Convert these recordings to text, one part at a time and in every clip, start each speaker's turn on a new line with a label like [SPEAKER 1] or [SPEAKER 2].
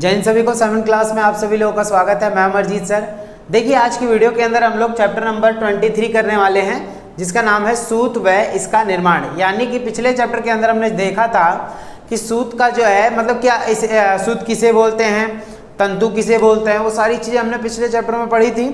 [SPEAKER 1] जैन सभी को 7th class में आप सभी लोगों का स्वागत है। मैं अमरजीत सर। देखिए आज की वीडियो के अंदर हम लोग चैप्टर नंबर 23 करने वाले हैं, जिसका नाम है सूत व इसका निर्माण। यानी कि पिछले चैप्टर के अंदर हमने देखा था कि सूत का जो है मतलब क्या, इस सूत किसे बोलते हैं, तंतु किसे बोलते हैं, वो सारी चीज़ें हमने पिछले चैप्टर में पढ़ी थी।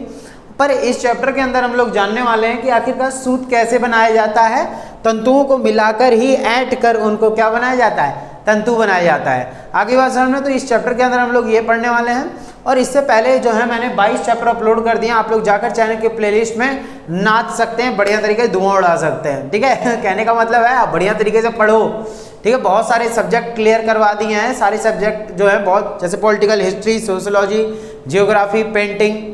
[SPEAKER 1] पर इस चैप्टर के अंदर हम लोग जानने वाले हैं कि आखिरकार सूत कैसे बनाया जाता है। तंतुओं को मिलाकर ही ऐड कर उनको क्या बनाया जाता है, तंतु बनाया जाता है। आगे बात समझ में, तो इस चैप्टर के अंदर हम लोग ये पढ़ने वाले हैं। और इससे पहले जो है मैंने 22 चैप्टर अपलोड कर दिए, आप लोग जाकर चैनल के प्लेलिस्ट में नाच सकते हैं, बढ़िया तरीके से धुआं उड़ा सकते हैं। ठीक है कहने का मतलब है आप बढ़िया तरीके से पढ़ो। ठीक है, बहुत सारे सब्जेक्ट क्लियर करवा दिए हैं, सारे सब्जेक्ट जो है बहुत, जैसे political history, sociology, geography, painting,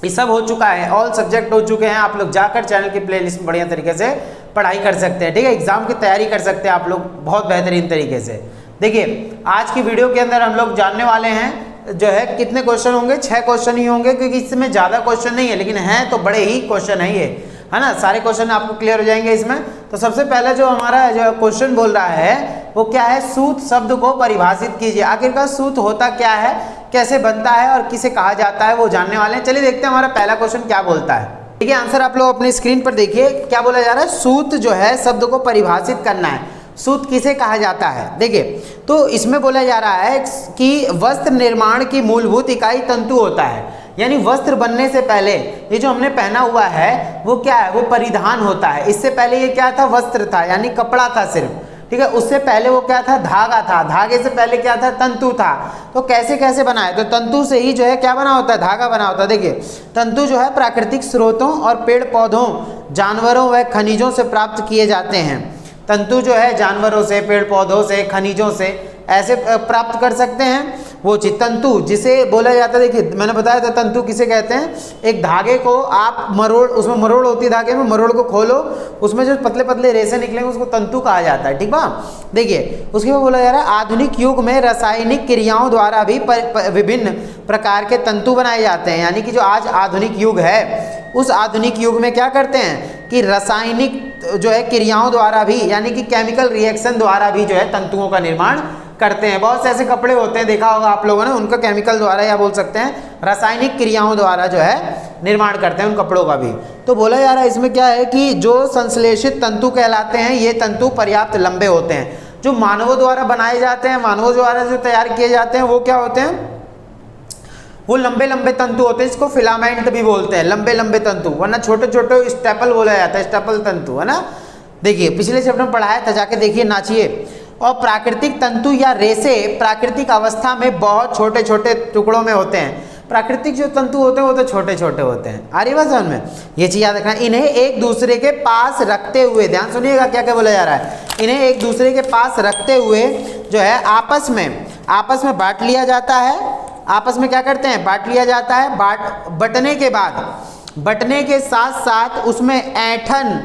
[SPEAKER 1] ये सब हो चुका है, ऑल सब्जेक्ट हो चुके हैं। आप लोग जाकर चैनल की प्लेलिस्ट में बढ़िया तरीके से पढ़ाई कर सकते हैं। ठीक है, एग्जाम की तैयारी कर सकते हैं आप लोग बहुत बेहतरीन तरीके से। देखिए आज की वीडियो के अंदर हम लोग जानने वाले हैं जो है कितने क्वेश्चन होंगे, 6 क्वेश्चन ही होंगे, क्योंकि इसमें ज़्यादा क्वेश्चन नहीं है, लेकिन हैं तो बड़े ही क्वेश्चन है ये, है ना। सारे क्वेश्चन आपको क्लियर हो जाएंगे इसमें। तो सबसे पहले जो हमारा जो क्वेश्चन बोल रहा है वो क्या है, सूत शब्द को परिभाषित कीजिए। आखिरकार सूत होता क्या है, कैसे बनता है और किसे कहा जाता है, वो जानने वाले हैं। चलिए देखते हैं हमारा पहला क्वेश्चन क्या बोलता है। ठीक है, आंसर आप लोग अपनी स्क्रीन पर देखिए। क्या बोला जा रहा है, सूत जो है शब्द को परिभाषित करना है, सूत किसे कहा जाता है। देखिए तो इसमें बोला जा रहा है कि वस्त्र निर्माण की मूलभूत इकाई तंतु होता है। यानी वस्त्र बनने से पहले ये जो हमने पहना हुआ है वो क्या है, वो परिधान होता है। इससे पहले ये क्या था, वस्त्र था, यानी कपड़ा था सिर्फ। ठीक है, उससे पहले वो क्या था, धागा था, धागे से पहले क्या था, तंतु था। तो कैसे कैसे बना है, तो तंतु से ही जो है क्या बना होता है, धागा बना होता है। देखिए तंतु जो है प्राकृतिक स्रोतों और पेड़ पौधों, जानवरों व खनिजों से प्राप्त किए जाते हैं। तंतु जो है जानवरों से, पेड़ पौधों से, खनिजों से ऐसे प्राप्त कर सकते हैं वो चीज। तंतु जिसे बोला जाता है, देखिए मैंने बताया था तंतु किसे कहते हैं, एक धागे को आप मरोड़, उसमें मरोड़ होती है धागे में, मरोड़ को खोलो, उसमें जो पतले पतले रेशे निकलेंगे उसको तंतु कहा जाता है। ठीक बा, देखिए उसके बाद बोला जा रहा है आधुनिक युग में रासायनिक क्रियाओं द्वारा भी विभिन्न प्रकार के तंतु बनाए जाते हैं। यानी कि जो आज आधुनिक युग है, उस आधुनिक युग में क्या करते हैं कि रासायनिक जो है क्रियाओं द्वारा भी, यानी कि केमिकल रिएक्शन द्वारा भी जो है तंतुओं का निर्माण करते हैं। बहुत से ऐसे कपड़े होते हैं, देखा होगा आप लोगों ने, उनका केमिकल द्वारा या बोल सकते हैं रासायनिक क्रियाओं द्वारा जो है निर्माण करते हैं उन कपड़ों का भी। तो बोला जा रहा है इसमें क्या है कि जो संश्लेषित तंतु कहलाते हैं, ये तंतु पर्याप्त लंबे होते हैं। जो मानवों द्वारा बनाए जाते हैं, मानवों द्वारा जो तैयार किए जाते हैं, वो क्या होते हैं, वो लंबे लंबे तंतु होते हैं, इसको फिलामेंट भी बोलते हैं, लंबे लंबे तंतु, वरना छोटे छोटे स्टेपल बोला जाता है, स्टेपल तंतु, है ना। देखिए पिछले चैप्टर में पढ़ाया था, जाके देखिए, नाचिए। और प्राकृतिक तंतु या रेशे प्राकृतिक अवस्था में बहुत छोटे छोटे टुकड़ों में होते हैं। प्राकृतिक जो तंतु होते हैं वो तो छोटे छोटे होते हैं। आ रही बात समझ में, ये चीज याद रखना। इन्हें एक दूसरे के पास रखते हुए, ध्यान सुनिएगा क्या क्या बोला जा रहा है, इन्हें एक दूसरे के पास रखते हुए जो है आपस में बांट लिया जाता है। आपस में क्या करते हैं, बांट लिया जाता है। बटने के साथ साथ उसमें ऐंठन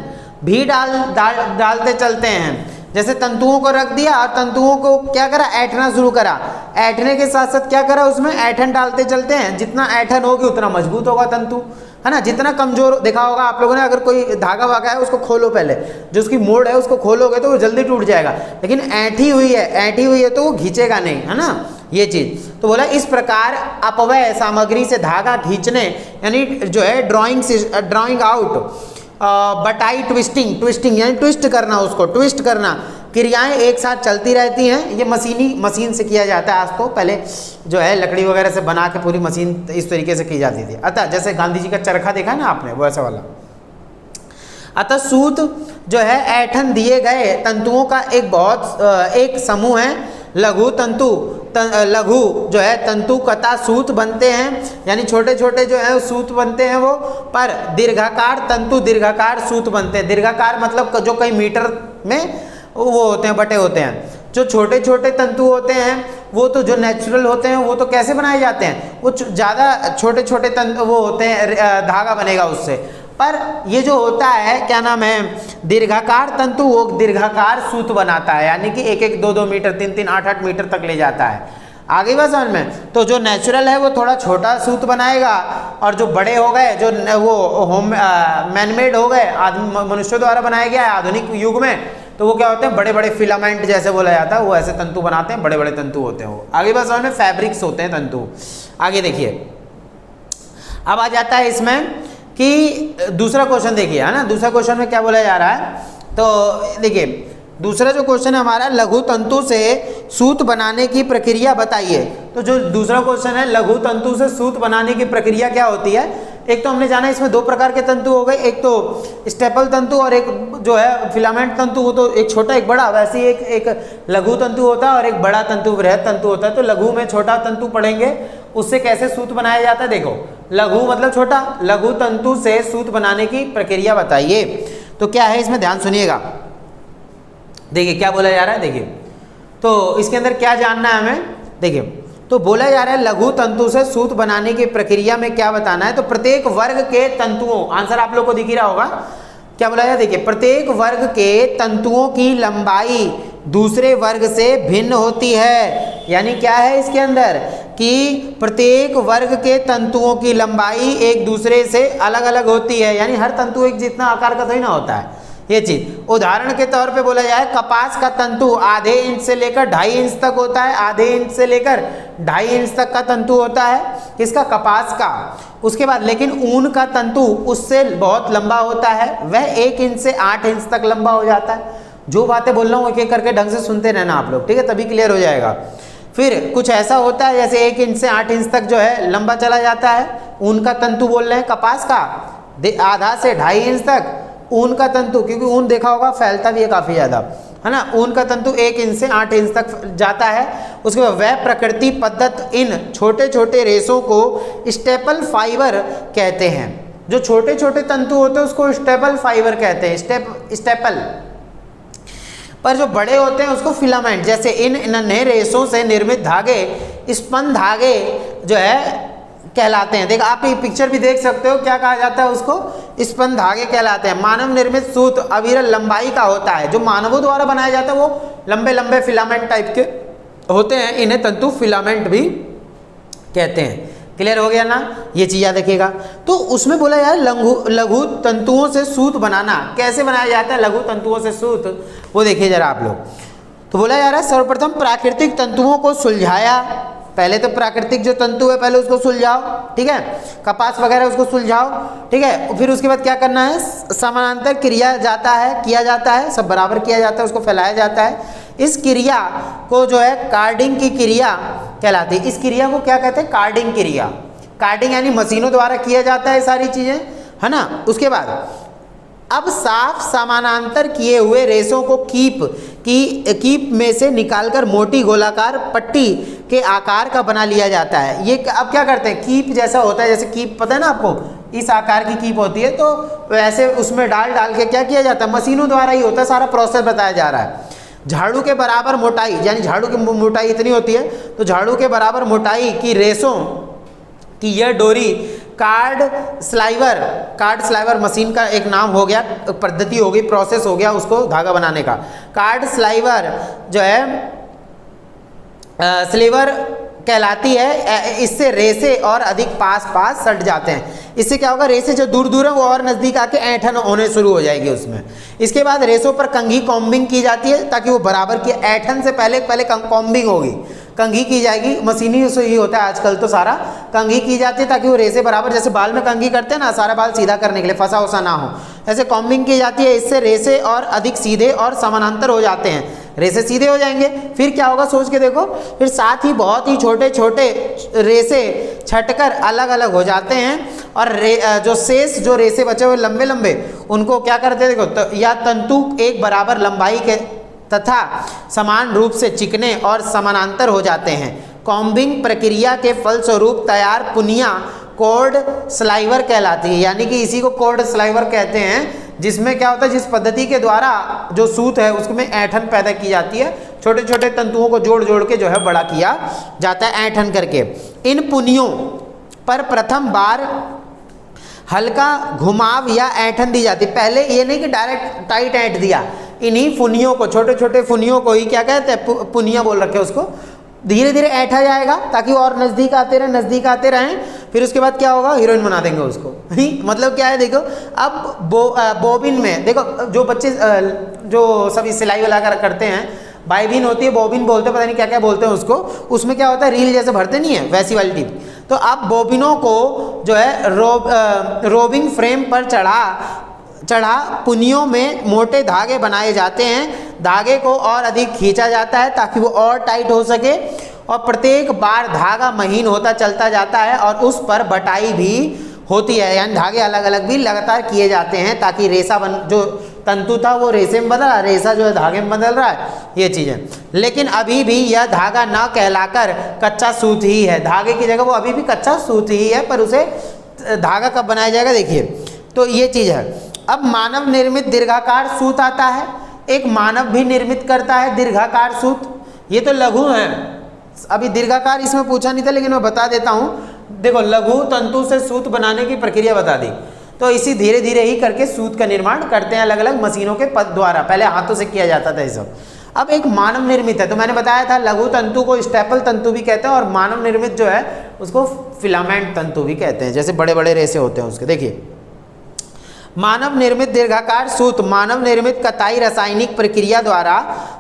[SPEAKER 1] भी डालते चलते हैं। जैसे तंतुओं को रख दिया और तंतुओं को क्या करा, ऐंठना शुरू करा। ऐंठने के साथ साथ क्या करा, उसमें ऐंठन डालते चलते हैं। जितना ऐंठन होगी उतना मजबूत होगा तंतु, है ना। जितना कमजोर, देखा होगा आप लोगों ने, अगर कोई धागा वागा है उसको खोलो, पहले जो उसकी मोड़ है उसको खोलोगे तो वो जल्दी टूट जाएगा, लेकिन ऐंठी हुई है तो वो खींचेगा नहीं, है ना, ये चीज। तो बोला इस प्रकार अपव्यय सामग्री से धागा खींचने, यानी जो है ड्राइंग आउट, बटाई ट्विस्टिंग यानी ट्विस्ट करना, उसको ट्विस्ट करना, क्रियाएं एक साथ चलती रहती हैं। ये मशीन से किया जाता है आज तो, पहले जो है लकड़ी वगैरह से बना के पूरी मशीन इस तरीके से की जाती थी। अतः जैसे गांधी जी का चरखा देखा है ना आपने, वो ऐसा वाला। अतः सूत जो है ऐंठन दिए गए तंतुओं का एक समूह है। लघु जो है तंतु कता सूत बनते हैं, यानी छोटे छोटे जो है सूत बनते हैं वो। पर दीर्घाकार तंतु दीर्घाकार सूत बनते हैं। दीर्घाकार मतलब जो कई मीटर में वो होते हैं, बटे होते हैं। जो छोटे छोटे तंतु होते हैं वो तो जो नेचुरल होते हैं वो तो कैसे बनाए जाते हैं, वो ज़्यादा छोटे छोटे तंतु वो होते हैं, धागा बनेगा उससे। पर ये जो होता है क्या नाम है, दीर्घाकार तंतु, वो दीर्घाकार सूत बनाता है, यानी कि 1-1, 2-2 मीटर, 3-3, 8-8 मीटर तक ले जाता है। आगे बात समझ में। तो जो नेचुरल है वो थोड़ा छोटा सूत बनाएगा, और जो बड़े हो गए, जो वो मैनमेड हो गए, मनुष्यों द्वारा बनाया गया है आधुनिक युग में, तो वो क्या होते हैं, बड़े बड़े फिलामेंट जैसे बोला जाता है, वो ऐसे तंतु बनाते हैं, बड़े बड़े तंतु होते हैं वो। आगे बस में फैब्रिक्स होते हैं तंतु। आगे देखिए, अब आ जाता है इसमें कि दूसरा क्वेश्चन देखिए, है ना, दूसरा क्वेश्चन में क्या बोला जा रहा है, तो देखिए दूसरा जो क्वेश्चन है हमारा, लघु तंतु से सूत बनाने की प्रक्रिया बताइए। तो जो दूसरा क्वेश्चन है, लघु तंतु से सूत बनाने की प्रक्रिया क्या होती है। एक तो हमने जाना इसमें दो प्रकार के तंतु हो गए, एक तो स्टेपल तंतु और एक जो है फिलामेंट तंतु, वो तो एक छोटा एक बड़ा, वैसे ही एक लघु तंतु होता है और एक बड़ा तंतु बृहद तंतु होता है। तो लघु में छोटा तंतु पढ़ेंगे, उससे कैसे सूत बनाया जाता है। देखो लघु मतलब छोटा, लघु तंतु से सूत बनाने की प्रक्रिया बताइए। तो क्या है इसमें, ध्यान सुनिएगा, देखिए क्या बोला जा रहा है। देखिए तो इसके अंदर क्या जानना है हमें, देखिए तो बोला जा रहा है लघु तंतु से सूत बनाने की प्रक्रिया में क्या बताना है। तो प्रत्येक वर्ग के तंतुओं, आंसर आप लोग को दिख ही रहा होगा, क्या बोला जाए, देखिए प्रत्येक वर्ग के तंतुओं की लंबाई दूसरे वर्ग से भिन्न होती है। यानी क्या है इसके अंदर कि प्रत्येक वर्ग के तंतुओं की लंबाई एक दूसरे से अलग अलग होती है, यानी हर तंतु एक जितना आकार का थोड़ी ना होता है ये चीज। उदाहरण के तौर पे बोला जाए, कपास का तंतु आधे इंच से लेकर 2.5 इंच तक होता है, आधे इंच से लेकर 2.5 इंच तक का तंतु होता है किसका, कपास का। उसके बाद लेकिन ऊन का तंतु उससे बहुत लंबा होता है, वह 1 इंच से 8 इंच तक लंबा हो जाता है। जो बातें बोल रहा हूँ एक एक करके ढंग से सुनते रहना आप लोग, ठीक है, तभी क्लियर हो जाएगा। फिर कुछ ऐसा होता है जैसे 1 इंच से 8 इंच तक जो है लंबा चला जाता है, ऊन का तंतु बोल रहे हैं। कपास का आधा से 2.5 इंच तक ऊन का तंतु, क्योंकि ऊन देखा होगा फैलता भी है काफ़ी ज़्यादा, है ना, ऊन का तंतु 1 इंच से 8 इंच तक जाता है। उसके बाद वह प्रकृति पद्धत इन छोटे छोटे रेशों को स्टेपल फाइबर कहते हैं। जो छोटे छोटे तंतु होते हैं उसको स्टेपल फाइबर कहते हैं, स्टेपल। पर जो बड़े होते हैं उसको फिलामेंट। जैसे इन नन्हे रेशों से निर्मित धागे स्पंद धागे जो है कहलाते हैं। देख आप ये पिक्चर भी देख सकते हो, क्या कहा जाता है उसको, स्पंद धागे कहलाते हैं। मानव निर्मित सूत अविरल लंबाई का होता है, जो मानवों द्वारा बनाया जाता है वो लंबे लंबे फिलामेंट टाइप के होते हैं, इन्हें तंतु फिलामेंट भी कहते हैं। क्लियर हो गया ना, ये चीज याद रखिएगा। तो उसमें बोला यार लघु तंतुओं से सूत बनाना, कैसे बनाया जाता है लघु तंतुओं से सूत, वो देखिए जरा आप लोग। तो बोला जा रहा है सर्वप्रथम प्राकृतिक तंतुओं को सुलझाया। पहले तो प्राकृतिक जो तंतु है पहले उसको सुलझाओ, ठीक है, कपास वगैरह उसको सुलझाओ, ठीक है। फिर उसके बाद क्या करना है, समानांतर किया जाता है, सब बराबर किया जाता है, उसको फैलाया जाता है। इस क्रिया को जो है कार्डिंग की क्रिया कहलाती है। इस क्रिया को क्या कहते हैं, कार्डिंग क्रिया। कार्डिंग यानी मशीनों द्वारा किया जाता है सारी चीज़ें, है ना। उसके बाद अब साफ समानांतर किए हुए रेशों को कीप में से निकालकर मोटी गोलाकार पट्टी के आकार का बना लिया जाता है। ये अब क्या करते हैं, कीप जैसा होता है, जैसे कीप पता है ना आपको, इस आकार की कीप होती है, तो वैसे उसमें डाल के क्या किया जाता है, मशीनों द्वारा ही होता है, सारा प्रोसेस बताया जा रहा है। झाड़ू के बराबर मोटाई, यानी झाड़ू की मोटाई इतनी होती है, तो झाड़ू के बराबर मोटाई की रेशों की यह डोरी कार्ड स्लाइवर मशीन का एक नाम हो गया, पद्धति हो गई, प्रोसेस हो गया उसको धागा बनाने का। कार्ड स्लाइवर जो है स्लीवर कहलाती है। इससे रेसे और अधिक पास सट जाते हैं। इससे क्या होगा, रेसे जो दूर है वो और नज़दीक आके ऐंठन होने शुरू हो जाएगी उसमें। इसके बाद रेसों पर कंघी कॉम्बिंग की जाती है ताकि वो बराबर की, ऐंठन से पहले कॉम्बिंग होगी, कंघी की जाएगी। मशीनी से ही होता है आजकल तो सारा, कंघी की जाती है ताकि वो रेसे बराबर, जैसे बाल में कंघी करते हैं ना, सारा बाल सीधा करने के लिए, फंसा वसा ना हो, ऐसे कॉम्बिंग की जाती है। इससे रेसे और अधिक सीधे और समानांतर हो जाते हैं, रेसे सीधे हो जाएंगे। फिर क्या होगा सोच के देखो, फिर साथ ही बहुत ही छोटे छोटे रेसे छटकर अलग अलग हो जाते हैं, और जो शेष जो रेसे बचे हुए लंबे लंबे, उनको क्या करते हैं देखो, या तंतु एक बराबर लंबाई के तथा समान रूप से चिकने और समानांतर हो जाते हैं। कॉम्बिंग प्रक्रिया के फलस्वरूप तैयार पुनिया कॉर्ड स्लाइवर कहलाती है। यानी कि इसी को कॉर्ड स्लाइवर कहते हैं, जिसमें क्या होता है, जिस पद्धति के द्वारा जो सूत है उसमें ऐंठन पैदा की जाती है, छोटे छोटे तंतुओं को जोड़ जोड़ के जो है बड़ा किया जाता है ऐंठन करके। इन पुनियों पर प्रथम बार हल्का घुमाव या ऐंठन दी जाती है। पहले ये नहीं कि डायरेक्ट टाइट ऐंठ दिया, इन्हीं फुनियों को, छोटे छोटे फुनियों को ही क्या कहते हैं, पुनिया बोल रखे उसको। धीरे धीरे ऐंठा जाएगा ताकि और नज़दीक आते रहें, फिर उसके बाद क्या होगा, हीरोइन बना देंगे उसको। मतलब क्या है देखो, अब बॉबिन में देखो, जो बच्चे जो सभी सिलाई वाला करते हैं, बाइबिन होती है, बॉबिन बोलते हैं, पता नहीं क्या क्या बोलते हैं उसको, उसमें क्या होता है, रील जैसे भरते नहीं है वैसी वाली टिप। तो अब बॉबिनों को जो है रोबिंग फ्रेम पर चढ़ा पुनियों में मोटे धागे बनाए जाते हैं। धागे को और अधिक खींचा जाता है ताकि वो और टाइट हो सके, और प्रत्येक बार धागा महीन होता चलता जाता है और उस पर बटाई भी होती है, यानी धागे अलग अलग भी लगातार किए जाते हैं ताकि रेशा जो तंतु था वो रेशे में बदल रहा है, रेशा जो है धागे में बदल रहा है, ये चीज़ है। लेकिन अभी भी यह धागा न कहलाकर कच्चा सूत ही है, धागे की जगह वो अभी भी कच्चा सूत ही है, पर उसे धागा कब बनाया जाएगा देखिए। तो ये चीज़ है। अब मानव निर्मित दीर्घाकार सूत आता है, एक मानव भी निर्मित करता है दीर्घाकार सूत, ये तो लघु है, अभी दीर्घाकार इसमें पूछा नहीं था लेकिन मैं बता देता हूँ। देखो, लघु तंतु से सूत बनाने की प्रक्रिया बता दी, तो इसी धीरे धीरे ही करके सूत का निर्माण करते हैं अलग अलग मशीनों के द्वारा, पहले हाथों से किया जाता था ये सब। अब एक मानव निर्मित है, तो मैंने बताया था लघु तंतु को स्टेपल तंतु भी कहते हैं, और मानव निर्मित जो है उसको फिलामेंट तंतु भी कहते हैं, जैसे बड़े बड़े रेशे होते हैं उसके। देखिए, मानव निर्मित दीर्घाकार सूत मानव निर्मित कताई रासायनिक प्रक्रिया द्वारा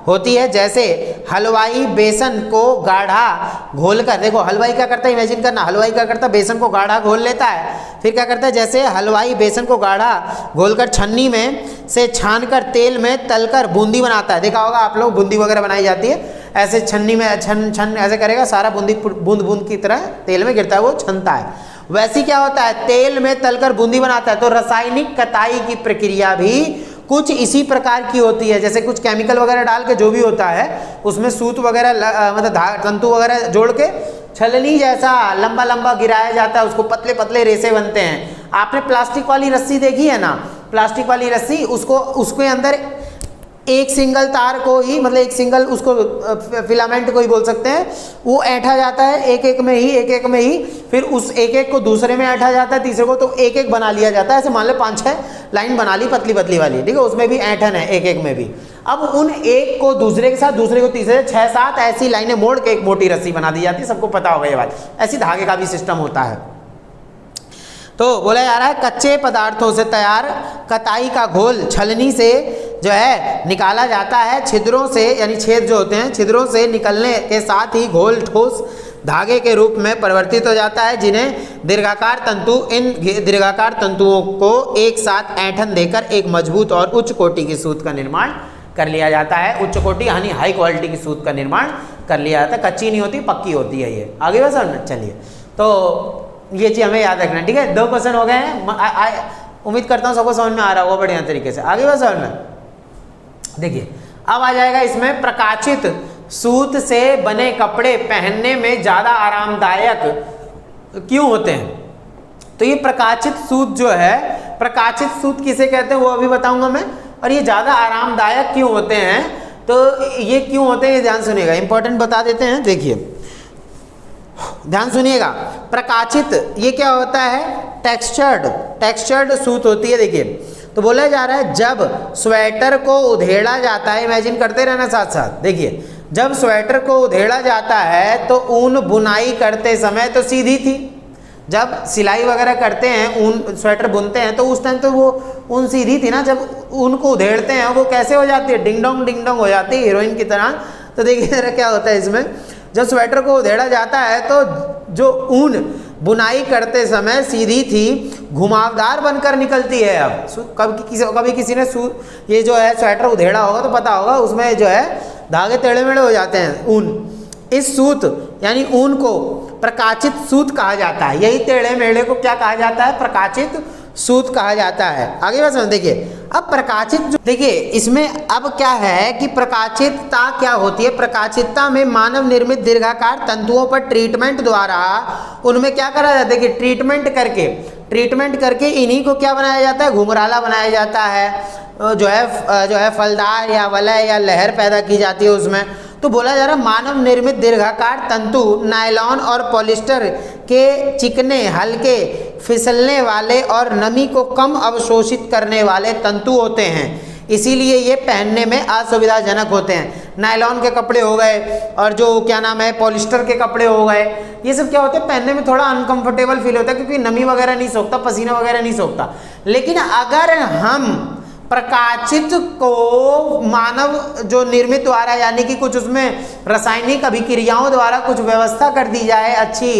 [SPEAKER 1] होती है, जैसे हलवाई बेसन को गाढ़ा घोलकर, देखो हलवाई क्या करता है, इमेजिन करना, हलवाई क्या करता है, बेसन को गाढ़ा घोल लेता है, फिर क्या करता है, जैसे हलवाई बेसन को गाढ़ा घोलकर छन्नी में से छानकर तेल में तलकर बूंदी बनाता है। देखा होगा आप लोग, बूंदी वगैरह बनाई जाती है ऐसे छन्नी में, छन ऐसे करेगा, सारा बूंदी बूंद बूंद की तरह तेल में गिरता है, वो छनता है। वैसी क्या होता है, तेल में तलकर बूंदी बनाता है। तो रासायनिक कताई की प्रक्रिया भी कुछ इसी प्रकार की होती है, जैसे कुछ केमिकल वगैरह डाल के जो भी होता है उसमें सूत वगैरह मतलब तंतु वगैरह जोड़ के छलनी जैसा लंबा लंबा गिराया जाता है, उसको पतले पतले रेशे बनते हैं। आपने प्लास्टिक वाली रस्सी देखी है ना, प्लास्टिक वाली रस्सी, उसके अंदर एक सिंगल तार को ही, मतलब एक सिंगल उसको फिलामेंट को ही बोल सकते हैं, वो ऐंठा जाता है एक एक में ही, फिर उस एक एक को दूसरे में ऐंठा जाता है, तीसरे को, तो एक एक बना लिया जाता है। ऐसे मान लो 5-6 लाइन बना ली पतली पतली वाली, ठीक है, उसमें भी ऐंठन है एक एक में भी। अब उन एक को दूसरे के साथ, दूसरे को तीसरे, 6-7 ऐसी लाइनें मोड़ के एक मोटी रस्सी बना दी जाती है, सबको पता होगा ये बात। ऐसी धागे का भी सिस्टम होता है। तो बोला जा रहा है कच्चे पदार्थों से तैयार कताई का घोल छलनी से जो है निकाला जाता है, छिद्रों से, यानी छेद जो होते हैं, छिद्रों से निकलने के साथ ही घोल ठोस धागे के रूप में परिवर्तित हो जाता है, जिन्हें दीर्घाकार तंतु, इन दीर्घाकार तंतुओं को एक साथ ऐंठन देकर एक मजबूत और उच्च कोटि की सूत का निर्माण कर लिया जाता है। उच्च कोटि यानी हाई क्वालिटी की सूत का निर्माण कर लिया जाता है, कच्ची नहीं होती, पक्की होती है ये। आगे बस चलिए, तो ये चीज़ हमें याद रखना, ठीक है। 2 क्वेश्चन हो गए हैं, उम्मीद करता हूँ सबको समझ में आ रहा होगा बढ़िया तरीके से। आगे बस समझ में, देखिए अब आ जाएगा इसमें, प्रकाशित सूत से बने कपड़े पहनने में ज़्यादा आरामदायक क्यों होते हैं। तो ये प्रकाशित सूत जो है, प्रकाशित सूत किसे कहते हैं वो अभी बताऊंगा मैं, और ये ज़्यादा आरामदायक क्यों होते हैं, तो ये क्यों होते हैं ये ध्यान सुनिएगा, इंपॉर्टेंट बता देते हैं। देखिए ध्यान सुनिएगा, प्रकाशित ये क्या होता है, टेक्सचर्ड सूत होती है। देखिए, तो बोला जा रहा है जब स्वेटर को उधेड़ा जाता है, इमेजिन करते रहना साथ साथ, देखिए जब स्वेटर को उधेड़ा जाता है तो ऊन बुनाई करते समय तो सीधी थी, जब सिलाई वगैरह करते हैं, ऊन स्वेटर बुनते हैं तो उस टाइम तो वो ऊन सीधी थी ना, जब ऊन को उधेड़ते हैं वो कैसे हो जाती है, डिंग डोंग हो जाती है हीरोइन की तरह। तो देखिए जरा क्या होता है इसमें, जब स्वेटर को उधेड़ा जाता है तो जो ऊन बुनाई करते समय सीधी थी घुमावदार बनकर निकलती है। अब कभी किसी ने ये जो है स्वेटर उधेड़ा होगा तो पता होगा, उसमें जो है धागे टेढ़े मेढ़े हो जाते हैं ऊन। इस सूत यानी ऊन को प्रकाशित सूत कहा जाता है, यही टेढ़े मेढ़े को क्या कहा जाता है, प्रकाशित सूत कहा जाता है। आगे बात समझ, देखिए अब प्रकाशित जो, देखिए इसमें अब क्या है कि प्रकाशितता क्या होती है। प्रकाशितता में मानव निर्मित दीर्घाकार तंतुओं पर ट्रीटमेंट द्वारा उनमें क्या करा जाता है, देखिए ट्रीटमेंट करके इन्हीं को क्या बनाया जाता है, घुंघराला बनाया जाता है, जो है फलदार या वलय या लहर पैदा की जाती है उसमें। तो बोला जा रहा है मानव निर्मित दीर्घाकार तंतु नायलॉन और पॉलिस्टर के चिकने, हल्के, फिसलने वाले और नमी को कम अवशोषित करने वाले तंतु होते हैं, इसीलिए ये पहनने में असुविधाजनक होते हैं। नायलॉन के कपड़े हो गए और जो क्या नाम है पॉलिस्टर के कपड़े हो गए, ये सब क्या होते हैं पहनने में थोड़ा अनकंफर्टेबल फील होता है क्योंकि नमी वगैरह नहीं सोखता, पसीना वगैरह नहीं सोखता। लेकिन अगर हम प्रकाशित को मानव जो निर्मित द्वारा यानी कि कुछ उसमें रासायनिक अभिक्रियाओं द्वारा कुछ व्यवस्था कर दी जाए अच्छी,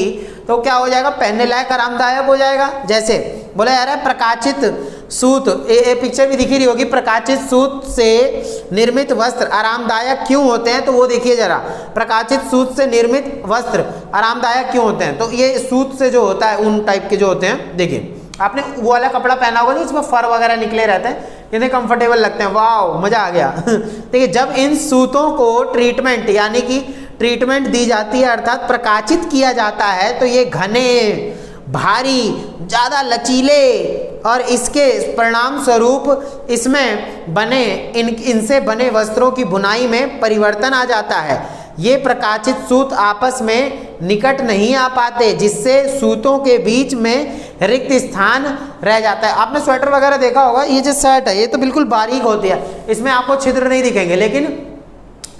[SPEAKER 1] तो क्या हो जाएगा, पहनने लायक आरामदायक हो जाएगा। जैसे बोला जा रहा है प्रकाशित सूत, ये पिक्चर भी दिखी रही होगी, प्रकाशित सूत से निर्मित वस्त्र आरामदायक क्यों होते हैं, तो वो देखिए जरा, प्रकाशित सूत से निर्मित वस्त्र आरामदायक क्यों होते हैं। तो ये सूत से जो होता है ऊन टाइप के जो होते हैं, देखिए आपने वो वाला कपड़ा पहना होगा जिसमें फर वगैरह निकले रहते हैं, कितने कंफर्टेबल लगते हैं, वाह मजा आ गया। देखिए जब इन सूतों को ट्रीटमेंट यानी कि ट्रीटमेंट दी जाती है अर्थात प्रकाशित किया जाता है, तो ये घने, भारी, ज़्यादा लचीले और इसके परिणाम स्वरूप इसमें बने इनसे बने वस्त्रों की बुनाई में परिवर्तन आ जाता है। ये प्रकाशित सूत आपस में निकट नहीं आ पाते, जिससे सूतों के बीच में रिक्त स्थान रह जाता है। आपने स्वेटर वगैरह देखा होगा, ये जो शर्ट है ये तो बिल्कुल बारीक होती है, इसमें आपको छिद्र नहीं दिखेंगे, लेकिन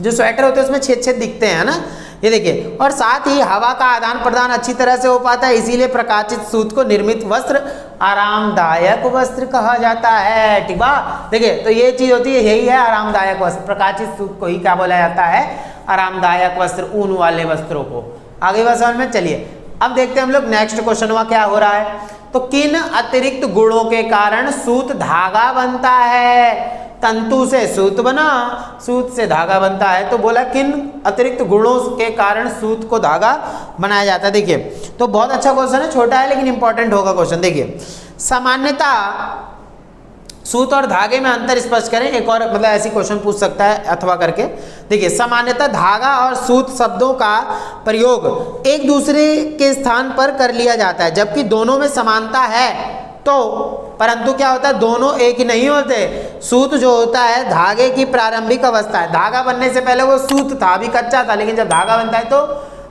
[SPEAKER 1] जो स्वेटर होते हैं उसमें छेद छेद दिखते हैं ना, ये देखिए। और साथ ही हवा का आदान प्रदान अच्छी तरह से हो पाता है, इसीलिए प्रकाशित सूत को निर्मित वस्त्र आरामदायक वस्त्र कहा जाता है। ठीक बा, देखिए तो ये चीज होती है, यही है आरामदायक वस्त्र, प्रकाशित सूत को ही क्या बोला जाता है, आरामदायक वस्त्र, ऊन वाले वस्त्रों को। आगे बात समझ में, चलिए अब देखते हैं हम लोग नेक्स्ट क्वेश्चन में क्या हो रहा है। तो किन अतिरिक्त गुणों के कारण सूत धागा बनता है, तंतु से सूत बना, सूत से धागा बनता है, तो बोला किन अतिरिक्त गुणों के कारण सूत को धागा बनाया जाता है। देखिए तो बहुत अच्छा क्वेश्चन है, छोटा है लेकिन इंपॉर्टेंट होगा क्वेश्चन। देखिए सामान्यतः सूत और धागे में अंतर स्पष्ट करें, एक और मतलब ऐसी क्वेश्चन पूछ सकता है अथवा करके। देखिए सामान्यतः धागा और सूत शब्दों का प्रयोग एक दूसरे के स्थान पर कर लिया जाता है, जबकि दोनों में समानता है, तो परंतु क्या होता है, दोनों एक ही नहीं होते। सूत जो होता है धागे की प्रारंभिक अवस्था है, धागा बनने से पहले वो सूत था, अभी कच्चा था, लेकिन जब धागा बनता है तो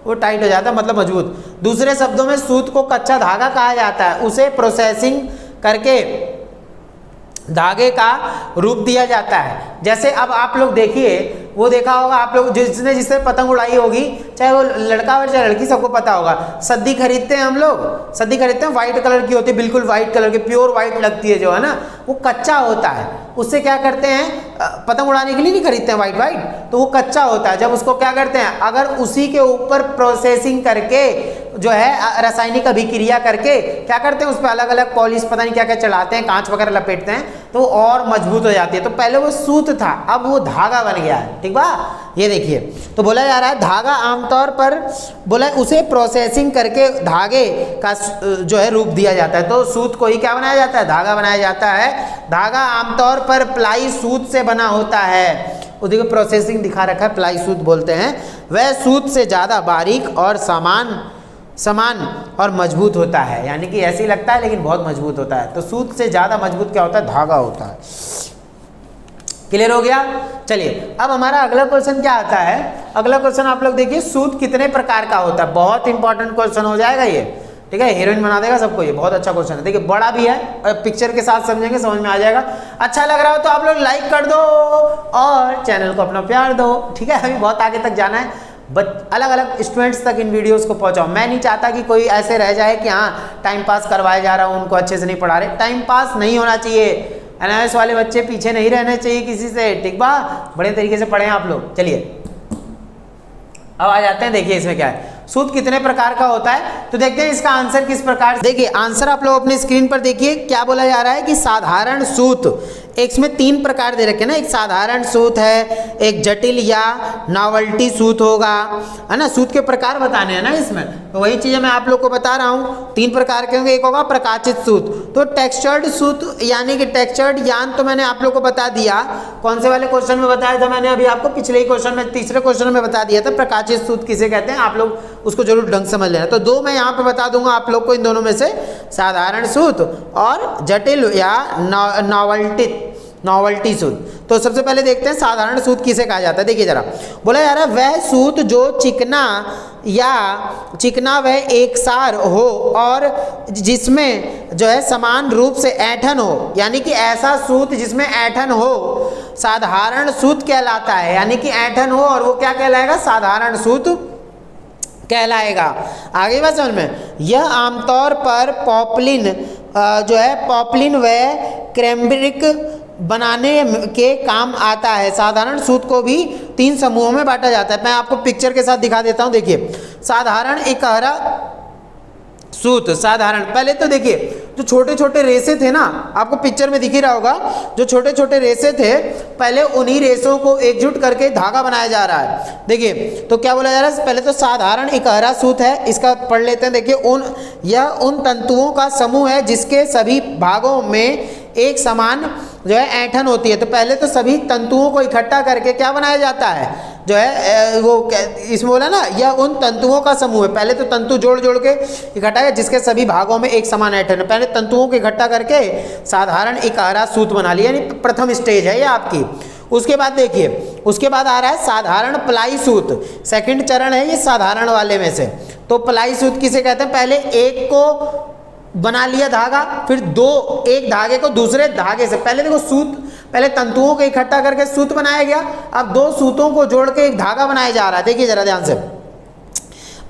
[SPEAKER 1] वो टाइट हो जाता है, मतलब मजबूत। दूसरे शब्दों में सूत को कच्चा धागा कहा जाता है, उसे प्रोसेसिंग करके धागे का रूप दिया जाता है। जैसे अब आप लोग देखिए, वो देखा होगा आप लोग जिसने पतंग उड़ाई होगी, चाहे वो लड़का हो चाहे लड़की, सबको पता होगा। सद्दी खरीदते हैं हम लोग, सद्दी खरीदते हैं, व्हाइट कलर की होती है, बिल्कुल व्हाइट कलर की, प्योर व्हाइट लगती है जो है ना, वो कच्चा होता है। उससे क्या करते हैं, पतंग उड़ाने के लिए नहीं खरीदते हैं व्हाइट, तो वो कच्चा होता है। जब उसको क्या करते हैं, अगर उसी के ऊपर प्रोसेसिंग करके जो है रासायनिक अभिक्रिया करके क्या करते हैं, उस पर अलग अलग पॉलिश पता नहीं क्या क्या चढ़ाते हैं, कांच वगैरह लपेटते हैं, तो और मजबूत हो जाती है। तो पहले वो सूत था, अब वो धागा बन गया है। ठीक बा, ये देखिए तो बोला जा रहा है धागा आमतौर पर बोला उसे प्रोसेसिंग करके धागे का जो है रूप दिया जाता है। तो सूत को ही क्या बनाया जाता है, धागा बनाया जाता है। धागा आमतौर पर प्लाई सूत से बना होता है, उसी को प्रोसेसिंग दिखा रखा है, प्लाई सूत बोलते हैं। वह सूत से ज़्यादा बारीक और समान और मजबूत होता है, यानी कि ऐसे ही लगता है लेकिन बहुत मजबूत होता है। तो सूत से ज़्यादा मजबूत क्या होता है, धागा होता है। क्लियर हो गया। चलिए अब हमारा अगला क्वेश्चन क्या आता है। अगला क्वेश्चन आप लोग देखिए, सूत कितने प्रकार का होता है, बहुत इंपॉर्टेंट क्वेश्चन हो जाएगा ये। ठीक है, हीरोइन बना देगा सबको, ये बहुत अच्छा क्वेश्चन है। देखिए बड़ा भी है और पिक्चर के साथ समझेंगे, समझ में आ जाएगा। अच्छा लग रहा हो तो आप लोग लाइक कर दो और चैनल को अपना प्यार दो। ठीक है, अभी बहुत आगे तक जाना है, अलग अलग स्टूडेंट्स तक इन वीडियोस को पहुंचाओ। मैं नहीं चाहता कि कोई ऐसे रह जाए कि हाँ टाइम पास करवाया जा रहा हूँ, उनको अच्छे से नहीं पढ़ा रहे। टाइम पास नहीं होना चाहिए, एनआईएस वाले बच्चे पीछे नहीं रहने चाहिए किसी से। ठीक बा, बड़े तरीके से पढ़ें आप लोग। चलिए अब आ जाते हैं, देखिए इसमें क्या है, सूत कितने प्रकार का होता है। तो देखते हैं इसका आंसर किस प्रकार से। देखिए आंसर आप लोग अपनी स्क्रीन पर देखिए, क्या बोला जा रहा है कि साधारण सूत, एक इसमें 3 प्रकार दे रखे ना, एक साधारण सूत है, एक जटिल या नॉवल्टी सूत होगा, है ना। सूत के प्रकार बताने हैं ना इसमें, तो वही चीज़ें मैं आप लोग को बता रहा हूँ। 3 प्रकार के होंगे, एक होगा प्रकाशित सूत। तो टेक्सचर्ड सूत यानी कि टेक्सचर्ड यान तो मैंने आप लोग को बता दिया, कौन से वाले क्वेश्चन में बताया था मैंने, अभी आपको पिछले ही क्वेश्चन में, तीसरे क्वेश्चन में बता दिया था प्रकाशित सूत किसे कहते हैं। आप लोग उसको जरूर ढंग समझ लेना। तो 2 मैं यहाँ पे बता दूंगा आप लोग को, इन दोनों में से साधारण सूत और जटिल या नॉवल्टी सूत। तो सबसे पहले देखते हैं साधारण सूत किसे कहा जाता है। देखिए जरा, बोला जा रहा है वह सूत जो चिकना व एकसार हो और जिसमें जो है समान रूप से ऐंठन हो, यानी कि ऐसा सूत जिसमें ऐंठन हो, साधारण सूत कहलाता है, यानी कि ऐंठन हो और वो क्या कहलाएगा, साधारण सूत कहलाएगा। आगे बात समझ में, यह आमतौर पर पॉपलिन जो है पॉपलिन व क्रैम्ब्रिक बनाने के काम आता है। साधारण सूत को भी 3 समूहों में बांटा जाता है। मैं आपको पिक्चर के साथ दिखा देता हूँ। देखिए साधारण इकहरा सूत, साधारण, पहले तो देखिए जो छोटे छोटे रेसे थे ना, आपको पिक्चर में दिख ही रहा होगा, जो छोटे छोटे रेसे थे पहले उन्हीं रेसों को एकजुट करके धागा बनाया जा रहा है। देखिए तो क्या बोला जा रहा है, पहले तो साधारण इकहरा सूत है, इसका पढ़ लेते हैं। देखिए यह उन तंतुओं का समूह है जिसके सभी भागों में एक समान जो है ऐंठन होती है। तो पहले तो सभी तंतुओं को इकट्ठा करके क्या बनाया जाता है, जो है वो इसमें बोला ना, यह उन तंतुओं का समूह है। पहले तो तंतु जोड़ जोड़ के इकट्ठा है जिसके सभी भागों में एक समान ऐंठन है। पहले तंतुओं को इकट्ठा करके साधारण इकहरा सूत बना लिया, यानी प्रथम स्टेज है ये आपकी। उसके बाद देखिए, उसके बाद आ रहा है साधारण प्लाई सूत, सेकंड चरण है ये साधारण वाले में से। तो प्लाई सूत किसे कहते हैं, पहले एक को बना लिया धागा, फिर एक धागे को दूसरे धागे से, पहले देखो सूत, पहले तंतुओं को इकट्ठा करके सूत बनाया गया, अब 2 सूतों को जोड़ के एक धागा बनाया जा रहा है। देखिए जरा ध्यान से,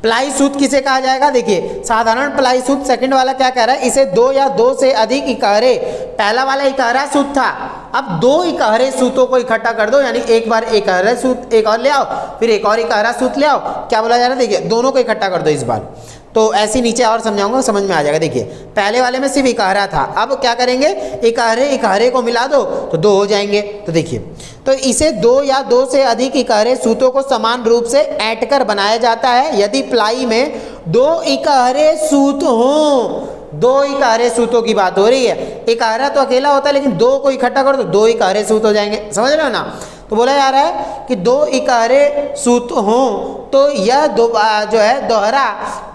[SPEAKER 1] प्लाई सूत किसे कहा जाएगा, देखिए साधारण प्लाई सूत सेकंड वाला क्या कह रहा है, इसे 2 या 2 से अधिक इकहरे, पहला वाला इकहरा सूत था, अब 2 इकहरे सूतों को इकट्ठा कर दो, यानी एक बार इकहरे सूत एक और ले आओ, फिर एक और इकहरा सूत ले आओ। क्या बोला जा रहा है, देखिए दोनों को इकट्ठा कर दो इस बार। तो ऐसे नीचे और समझाऊंगा, समझ में आ जाएगा। देखिए पहले वाले में सिर्फ इकहरा था, अब क्या करेंगे, इकहरे को मिला दो तो 2 हो जाएंगे। तो देखिए, तो इसे 2 या 2 से अधिक इकहरे सूतों को समान रूप से ऐंठ कर बनाया जाता है। यदि प्लाई में 2 इकहरे सूत हों, 2 इकहरे सूतों की बात हो रही है, इकहरा तो अकेला होता है लेकिन 2 को इकट्ठा कर दो 2 इकहरे सूत हो जाएंगे, समझ रहे हो ना। तो बोला जा रहा है कि 2 इकहरे सूत हों तो यह जो है दोहरा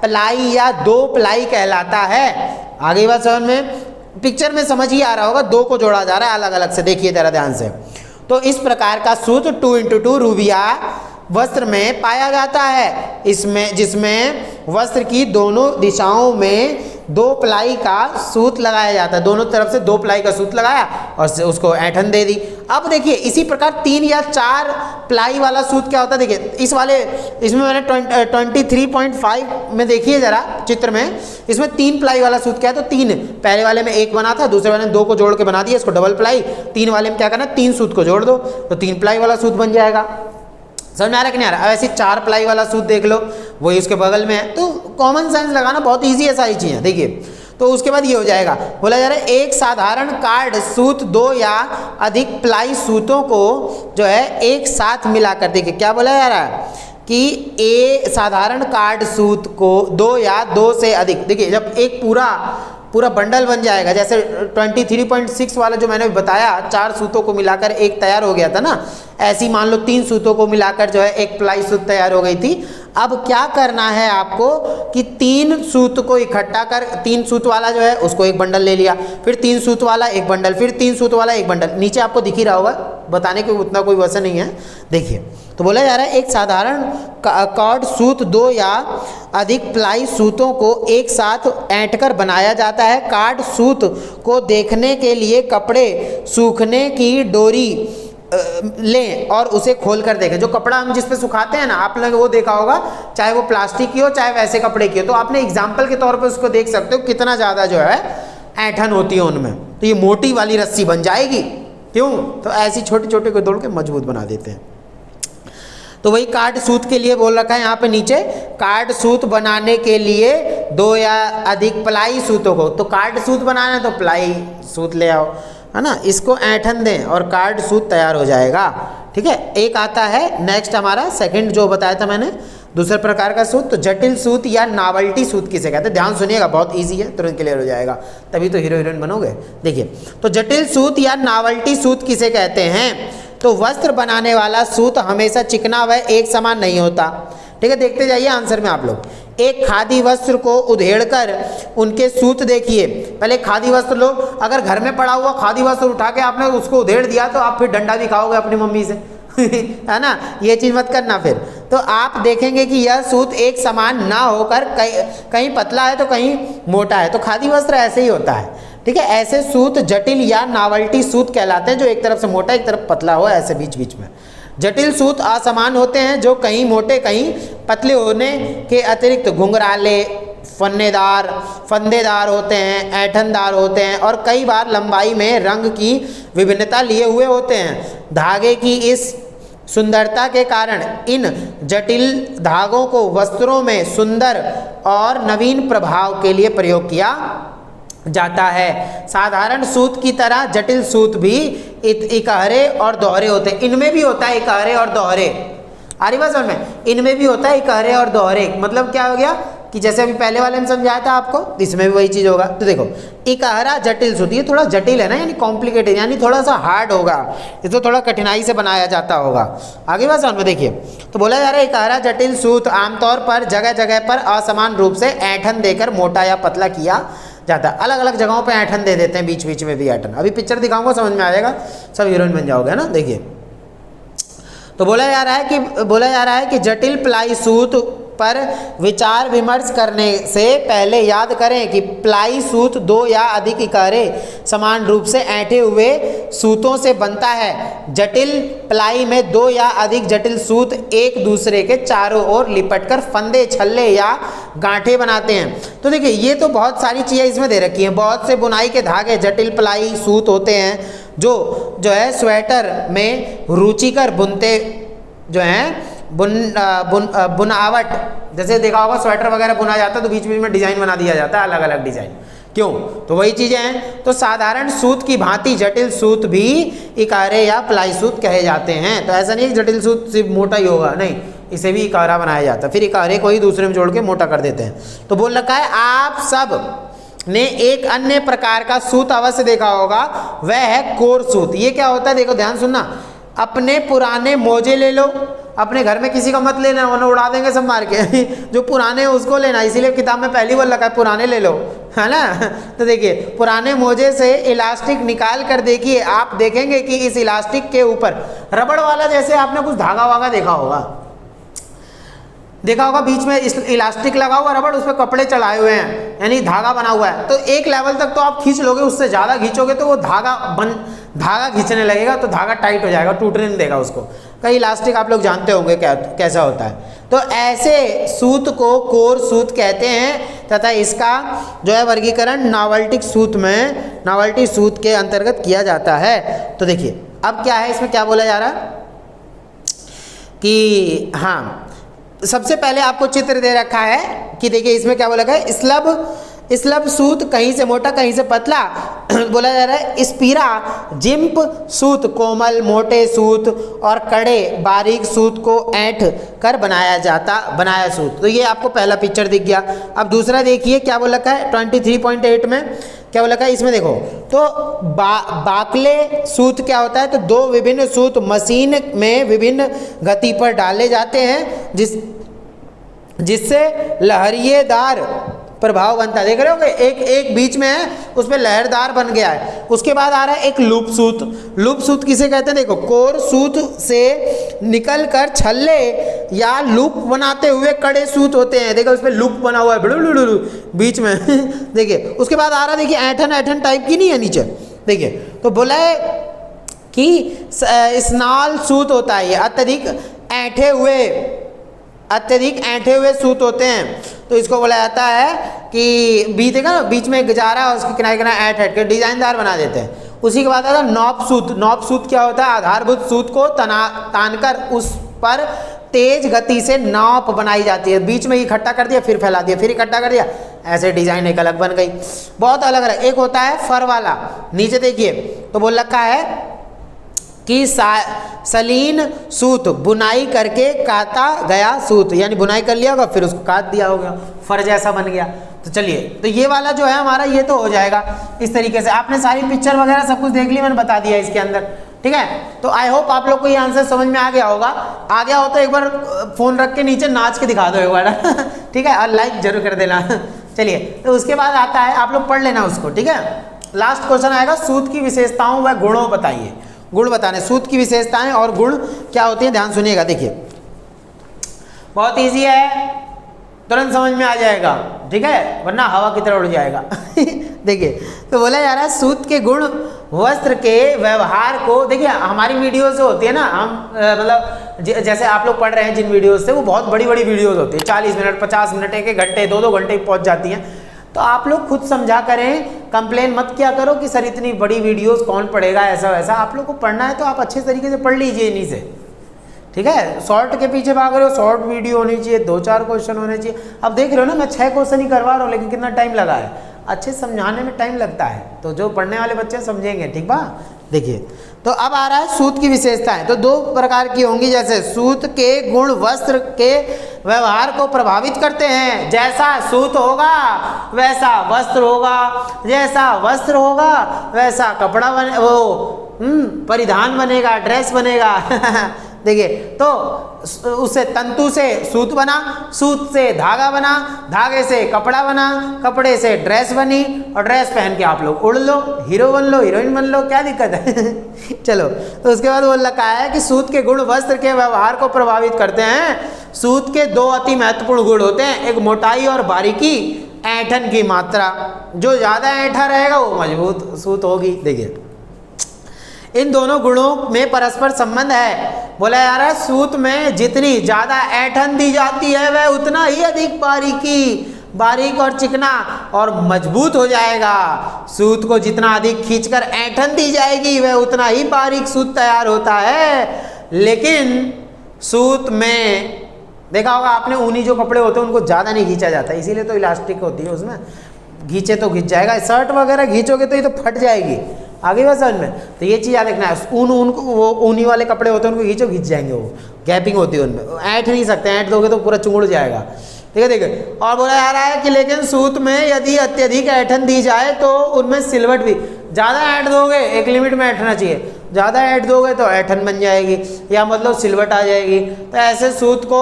[SPEAKER 1] प्लाई या 2 प्लाई कहलाता है। आगे बात समझ में, पिक्चर में समझ ही आ रहा होगा, 2 को जोड़ा जा रहा है अलग अलग से, देखिए जरा ध्यान से। तो इस प्रकार का सूत 2x2 रूबिया वस्त्र में पाया जाता है, इसमें जिसमें वस्त्र की दोनों दिशाओं में 2 प्लाई का सूत लगाया जाता है, दोनों तरफ से 2 प्लाई का सूत लगाया और उसको ऐंठन दे दी। अब देखिए इसी प्रकार 3 या 4 प्लाई वाला सूत क्या होता है, देखिए इसमें मैंने 23.5 में देखिए जरा चित्र में, इसमें 3 प्लाई वाला सूत क्या है, तो 3, पहले वाले में 1 बना था, दूसरे वाले में 2 को जोड़ के बना दिया, इसको डबल प्लाई, 3 वाले में क्या करना, 3 सूत को जोड़ दो तो 3 प्लाई वाला सूत बन जाएगा। समझ में आ रहा है कि नहीं आ रहा। अब ऐसे 4 प्लाई वाला सूत देख लो, वही उसके बगल में है। तो कॉमन सेंस लगाना बहुत इजी है सारी चीज़ें। देखिए तो उसके बाद ये हो जाएगा, बोला जा रहा है एक साधारण कार्ड सूत 2 या अधिक प्लाई सूतों को जो है एक साथ मिलाकर, देखिए क्या बोला जा रहा है कि साधारण कार्ड सूत को 2 या 2 से अधिक, देखिए जब एक पूरा बंडल बन जाएगा, जैसे 23.6 वाला जो मैंने बताया 4 सूतों को मिलाकर एक तैयार हो गया था ना, ऐसी मान लो 3 सूतों को मिलाकर जो है एक प्लाई सूत तैयार हो गई थी। अब क्या करना है आपको कि 3 सूत को इकट्ठा कर, 3 सूत वाला जो है उसको एक बंडल ले लिया, फिर 3 सूत वाला एक बंडल, फिर 3 सूत वाला एक बंडल, नीचे आपको दिख ही रहा होगा, बताने के उतना कोई वजह नहीं है। देखिए तो बोला जा रहा है एक साधारण कॉर्ड सूत 2 या अधिक प्लाई सूतों को एक साथ ऐंठकर बनाया जाता है। कार्ड सूत को देखने के लिए कपड़े सूखने की डोरी लें और उसे खोल कर देखें। जो कपड़ा हम जिस पे सुखाते हैं ना, आप लोग वो देखा होगा, चाहे वो प्लास्टिक की हो चाहे वैसे कपड़े की हो, तो आपने एग्जाम्पल के तौर पे उसको देख सकते हो कितना ज़्यादा जो है ऐंठन होती है उनमें। तो ये मोटी वाली रस्सी बन जाएगी, क्यों, तो ऐसी छोटे छोटे को तोड़ के मजबूत बना देते हैं। तो वही कार्ड सूत के लिए बोल रखा है यहाँ पे नीचे, कार्ड सूत बनाने के लिए 2 या अधिक प्लाई सूतों को, तो कार्ड सूत बनाना है तो प्लाई सूत ले आओ, है ना, इसको ऐंठन दें और कार्ड सूत तैयार हो जाएगा। ठीक है, एक आता है नेक्स्ट हमारा सेकंड जो बताया था मैंने, दूसरे प्रकार का सूत, तो जटिल सूत या नावल्टी सूत किसे कहते हैं, ध्यान सुनिएगा बहुत इजी है, तुरंत क्लियर हो जाएगा, तभी तो हीरो हीरोइन बनोगे। देखिए तो जटिल सूत या नावल्टी सूत किसे कहते हैं, तो वस्त्र बनाने वाला सूत हमेशा चिकना व एक समान नहीं होता। ठीक है, देखते जाइए आंसर में आप लोग। एक खादी वस्त्र को उधेड़कर उनके सूत देखिए, पहले खादी वस्त्र लो, अगर घर में पड़ा हुआ खादी वस्त्र उठा के आपने उसको उधेड़ दिया तो आप फिर डंडा भी खाओगे अपनी मम्मी से है ना, ये चीज़ मत करना। फिर तो आप देखेंगे कि यह सूत एक समान ना होकर कहीं पतला है तो कहीं मोटा है, तो खादी वस्त्र ऐसे ही होता है। ठीक है। ऐसे सूत जटिल या नावल्टी सूत कहलाते हैं, जो एक तरफ से मोटा एक तरफ पतला हो, ऐसे बीच बीच में। जटिल सूत असमान होते हैं, जो कहीं मोटे कहीं पतले होने के अतिरिक्त घुंघराले, फंदेदार होते हैं, ऐंठनदार होते हैं और कई बार लंबाई में रंग की विभिन्नता लिए हुए होते हैं। धागे की इस सुंदरता के कारण इन जटिल धागों को वस्त्रों में सुंदर और नवीन प्रभाव के लिए प्रयोग किया जाता है। साधारण सूत की तरह जटिल सूत भी इकहरे और दोहरे होते हैं। इनमें भी होता है इकहरे और दोहरे, आ रही बात समझ में? इनमें भी होता है इकहरे और दोहरे। मतलब क्या हो गया कि जैसे अभी पहले वाले में समझाया था आपको, इसमें भी वही चीज़ होगा। तो देखो, इकहरा जटिल सूत, ये थोड़ा जटिल है ना, यानी कॉम्प्लिकेटेड, यानी थोड़ा सा हार्ड होगा, इसको थोड़ा कठिनाई से बनाया जाता होगा। आगे बात समझ में देखिए, तो बोला जा रहा है इकहरा जटिल सूत आमतौर पर जगह जगह पर असमान रूप से ऐंठन देकर मोटा या पतला किया जाता है। अलग अलग जगहों पे ऐंठन दे देते हैं, बीच बीच में भी ऐंठन। अभी पिक्चर दिखाऊंगा, समझ में आ जाएगा, सब हीरोइन बन जाओगे ना। देखिए, तो बोला जा रहा है कि जटिल प्लाई सूत पर विचार विमर्श करने से पहले याद करें कि प्लाई सूत दो या अधिक इकहरे समान रूप से ऐंठे हुए सूतों से बनता है। जटिल प्लाई में दो या अधिक जटिल सूत एक दूसरे के चारों ओर लिपटकर फंदे, छल्ले या गांठें बनाते हैं। तो देखिए, ये तो बहुत सारी चीज़ें इसमें दे रखी हैं। बहुत से बुनाई के धागे जटिल प्लाई सूत होते हैं, जो है स्वेटर में रुचिकर बुनते जो हैं बुनावट, जैसे देखा होगा स्वेटर वगैरह बुना जाता है तो बीच बीच में डिजाइन बना दिया जाता है, अलग अलग डिजाइन। क्यों? तो वही चीजें हैं। तो साधारण सूत की भांति जटिल सूत भी इकहरे या प्लाई सूत कहे जाते हैं। तो ऐसा नहीं है जटिल सूत सिर्फ मोटा ही होगा, नहीं, इसे भी इकहरा बनाया जाता है, फिर इकहरे को ही दूसरे में जोड़ के मोटा कर देते हैं। तो बोल रखा है आप सब ने एक अन्य प्रकार का सूत अवश्य देखा होगा, वह है कोर सूत। ये क्या होता है? देखो ध्यान सुनना, अपने पुराने मोजे ले लो, अपने घर में किसी का मत लेना, वरना उड़ा देंगे सब मार के जो पुराने हैं उसको लेना, इसीलिए किताब में पहली बार लगा है पुराने ले लो, है ना। तो देखिए, पुराने मोजे से इलास्टिक निकाल कर देखिए, आप देखेंगे कि इस इलास्टिक के ऊपर रबड़ वाला, जैसे आपने कुछ धागा वागा देखा होगा बीच में इलास्टिक लगा हुआ रबड़, उस पर कपड़े चढ़ाए हुए हैं, यानी धागा बना हुआ है। तो एक लेवल तक तो आप खींच लोगे, उससे ज़्यादा खींचोगे तो वो धागा खींचने लगेगा, तो धागा टाइट हो जाएगा, टूटने नहीं देगा उसको। कई इलास्टिक आप लोग जानते होंगे कैसा होता है। तो ऐसे सूत को कोर सूत कहते हैं तथा इसका जो है वर्गीकरण नावल्टी सूत के अंतर्गत किया जाता है। तो देखिए, अब क्या है इसमें, क्या बोला जा रहा है कि हाँ, सबसे पहले आपको चित्र दे रखा है कि देखिए इसमें क्या बोला गया है, स्लब सूत कहीं से मोटा कहीं से पतला बोला जा रहा है। स्पीरा जिम्प सूत कोमल मोटे सूत और कड़े बारीक सूत को ऐंठ कर बनाया सूत। तो ये आपको पहला पिक्चर दिख गया। अब दूसरा देखिए क्या बोला है 23.8 में क्या बोला है, इसमें देखो तो बाकले सूत क्या होता है, तो दो विभिन्न सूत मशीन में विभिन्न गति पर डाले जाते हैं जिससे लहरिएदार प्रभाव बनता है। देख रहे हो, एक बीच में है, उस पर लहरदार बन गया है। उसके बाद आ रहा है एक लूप सूत। लूप सूत किसे कहते हैं? देखो, कोर सूत से निकल कर छल्ले या लूप बनाते हुए कड़े सूत होते हैं। देखो, उस पर लूप बना हुआ है बीच में देखिए। उसके बाद आ रहा है, देखिए ऐंठन टाइप की नहीं है नीचे, देखिए। तो बोला है कि स्नाल सूत होता है, ये अत्यधिक ऐंठे हुए सूत होते हैं। तो इसको बोला जाता है कि बीच में गुजारा और उसके किनारे ऐंठ के डिजाइनदार बना देते हैं। उसी के बाद आता है नॉप सूत। नॉप सूत क्या होता है? आधारभूत सूत को तानकर उस पर तेज गति से नाप बनाई जाती है। बीच में इकट्ठा कर दिया, फिर फैला दिया, फिर इकट्ठा कर दिया, ऐसे डिजाइन एक अलग बन गई। बहुत अलग अलग। एक होता है फर वाला, नीचे देखिए तो बोल रखा है कि सलीन सूत बुनाई करके काटा गया सूत, यानी बुनाई कर लिया होगा फिर उसको काट दिया होगा, फर जैसा बन गया। तो चलिए, तो ये वाला जो है हमारा, ये तो हो जाएगा इस तरीके से। आपने सारी पिक्चर वगैरह सब कुछ देख ली, मैंने बता दिया इसके अंदर, ठीक है। तो आई होप आप लोग को ये आंसर समझ में आ गया होगा। आ गया हो तो एक बार फोन रख के नीचे नाच के दिखा दो एक बार ठीक है, और लाइक जरूर कर देना चलिए, तो उसके बाद आता है, आप लोग पढ़ लेना उसको, ठीक है। लास्ट क्वेश्चन आएगा, सूत की विशेषताओं व गुणों बताइए। गुण बताने, सूत की विशेषताएं और गुण क्या होती हैं, ध्यान सुनिएगा। देखिए, बहुत इजी है, तुरंत समझ में आ जाएगा, ठीक है, वरना हवा की तरह उड़ जाएगा देखिए तो बोला जा रहा है सूत के गुण वस्त्र के व्यवहार को। देखिए हमारी वीडियोस होती है ना, हम मतलब जैसे आप लोग पढ़ रहे हैं जिन वीडियोस से, वो बहुत बड़ी बड़ी वीडियोस होती है, 40 मिनट 50 मिनट 1 घंटे 2 घंटे पहुंच जाती हैं। तो आप लोग खुद समझा करें, कंप्लेन मत किया करो कि सर इतनी बड़ी वीडियोस कौन पढ़ेगा, ऐसा वैसा। आप लोग को पढ़ना है तो आप अच्छे तरीके से पढ़ लीजिए इन्हीं से, ठीक है। शॉर्ट के पीछे भाग रहे हो, शॉर्ट वीडियो होनी चाहिए, 2-4 क्वेश्चन होने चाहिए। अब देख रहे हो ना, मैं 6 क्वेश्चन ही करवा रहा हूँ, लेकिन कितना टाइम लगा है। अच्छे समझाने में टाइम लगता है, तो जो पढ़ने वाले बच्चे समझेंगे, ठीक बा। देखिए तो अब आ रहा है सूत की विशेषताएं। तो 2 प्रकार की होंगी, जैसे सूत के गुण वस्त्र के व्यवहार को प्रभावित करते हैं। जैसा सूत होगा वैसा वस्त्र होगा, जैसा वस्त्र होगा वैसा कपड़ा बने, वो परिधान बनेगा, ड्रेस बनेगा। देखिए तो उससे तंतु से सूत बना, सूत से धागा बना, धागे से कपड़ा बना, कपड़े से ड्रेस बनी, और ड्रेस पहन के आप लोग उड़ लो, हीरो बन लो, हीरोइन बन लो, क्या दिक्कत है। चलो तो उसके बाद वो लिखा है कि सूत के गुण वस्त्र के व्यवहार को प्रभावित करते हैं। सूत के 2 अति महत्वपूर्ण गुण होते हैं, एक मोटाई और बारीकी, ऐंठन की मात्रा। जो ज़्यादा ऐंठा रहेगा वो मजबूत सूत होगी। देखिए इन दोनों गुणों में परस्पर संबंध है। बोला जा रहा है सूत में जितनी ज़्यादा ऐंठन दी जाती है वह उतना ही अधिक बारीक और चिकना और मजबूत हो जाएगा। सूत को जितना अधिक खींचकर ऐंठन दी जाएगी वह उतना ही बारीक सूत तैयार होता है। लेकिन सूत में देखा होगा आपने, ऊनी जो कपड़े होते हैं उनको ज़्यादा नहीं खींचा जाता, इसीलिए तो इलास्टिक होती है उसमें, खींचे तो खींच जाएगा। शर्ट वगैरह खींचोगे तो ये तो फट जाएगी, आगे बात समझ में। तो ये चीज़ याद रखना है, ऊन को, वो ऊनी वाले कपड़े होते हैं उनको खींच जाएंगे, वो गैपिंग होती है उनमें, ऐंठ नहीं सकते, ऐंठ दोगे तो पूरा चुंगड़ जाएगा, ठीक है। देखिए और बोला जा रहा है कि लेकिन सूत में यदि अत्यधिक ऐंठन दी जाए तो उनमें सिलवट भी, ज़्यादा ऐंठ दोगे, एक लिमिट में ऐंठना चाहिए, ज़्यादा ऐंठ दोगे तो ऐंठन बन जाएगी, या मतलब सिलवट आ जाएगी। तो ऐसे सूत को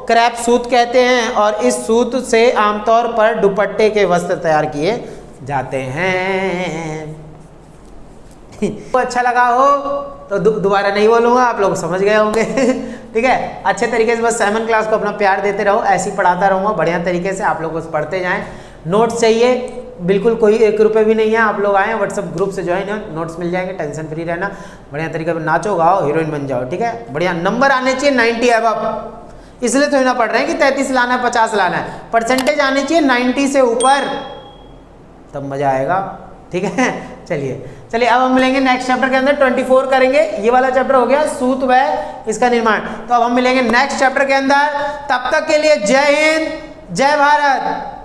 [SPEAKER 1] क्रैप सूत कहते हैं, और इस सूत से आमतौर पर दुपट्टे के वस्त्र तैयार किए जाते हैं। तो अच्छा लगा हो तो दोबारा नहीं बोलूँगा, आप लोग समझ गए होंगे। ठीक है, अच्छे तरीके से बस 7 क्लास को अपना प्यार देते रहो, ऐसे ही पढ़ाता रहूँगा बढ़िया तरीके से, आप लोग बस पढ़ते जाएं। नोट्स चाहिए, बिल्कुल कोई 1 रुपये भी नहीं है, आप लोग आएँ व्हाट्सअप ग्रुप से ज्वाइन हो, नोट्स मिल जाएंगे, टेंशन फ्री रहना, बढ़िया तरीके से नाचो गाओ, हीरोइन बन जाओ, ठीक है। बढ़िया नंबर आने चाहिए 90 अबव, इसलिए थोड़ी ना पढ़ रहे हैं कि 33 लाना है 50 लाना है, परसेंटेज आनी चाहिए 90 से ऊपर, तब मज़ा आएगा, ठीक है। चलिए अब हम मिलेंगे नेक्स्ट चैप्टर के अंदर, 24 करेंगे। ये वाला चैप्टर हो गया सूत व इसका निर्माण, तो अब हम मिलेंगे नेक्स्ट चैप्टर के अंदर। तब तक के लिए जय हिंद, जय भारत।